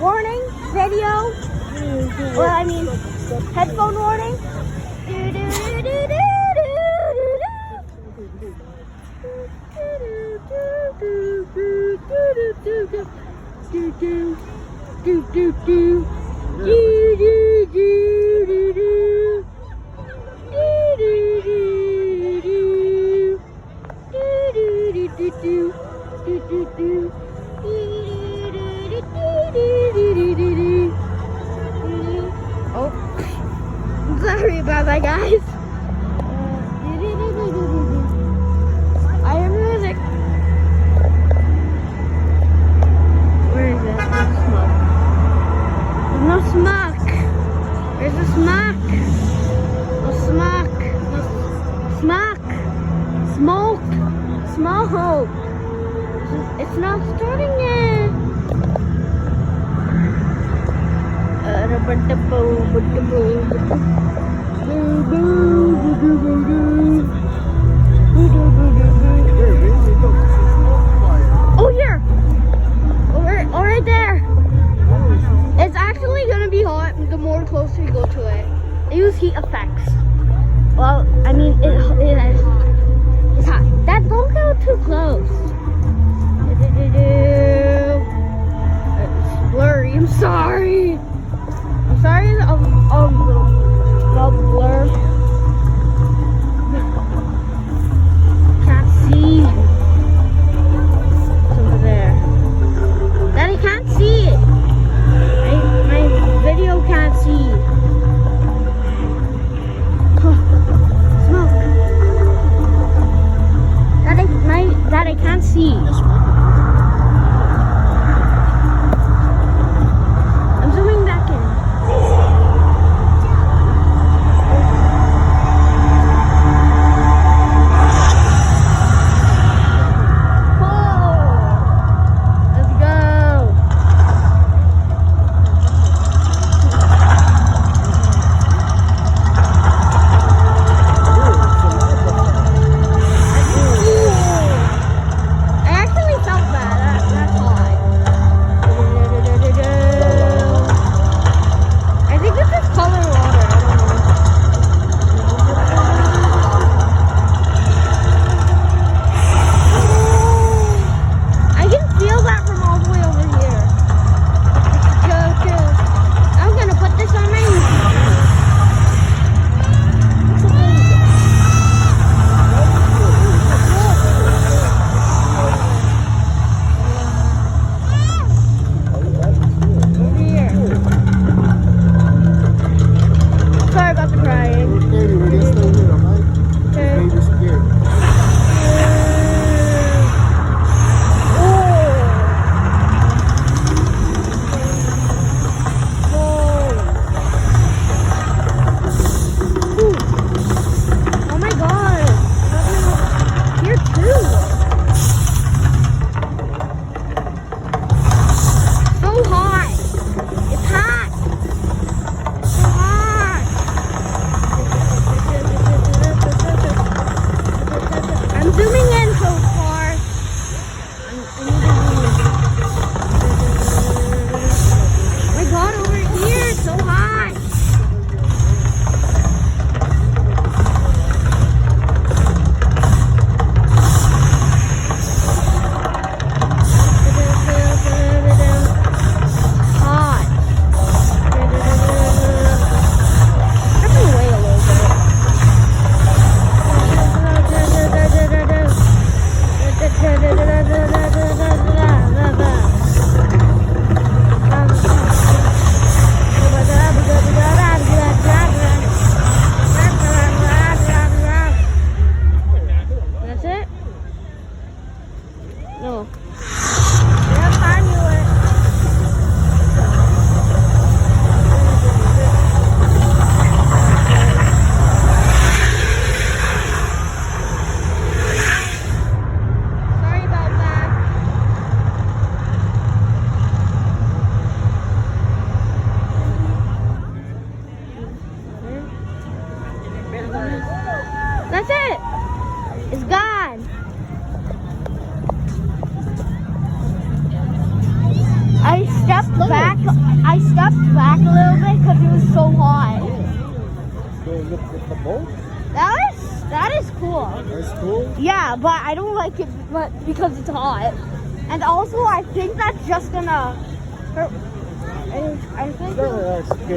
warning video. Well, I mean, headphone warning. Oh, sorry about that, guys. I hear music. Where is it? There's no smoke. There's no smoke. There's no smoke. No smoke. Smoke. Smoke. It's not starting yet. Oh, here. Oh, right there. It's actually gonna be hot the more closer you go to it. They use heat effects. Well, I mean, it's hot. Don't go too close. It's blurry. I'm sorry. I'm sorry of blur. Can't see. It's over there. Daddy can't see it. My video can't see. Smoke. Daddy can't see. I'm zooming back in. I stepped back a little bit because it was so hot. Go look at the boat. That is cool. That's cool. Yeah, but I don't like it because it's hot. And also, I think that's just gonna hurt. I think. Scared.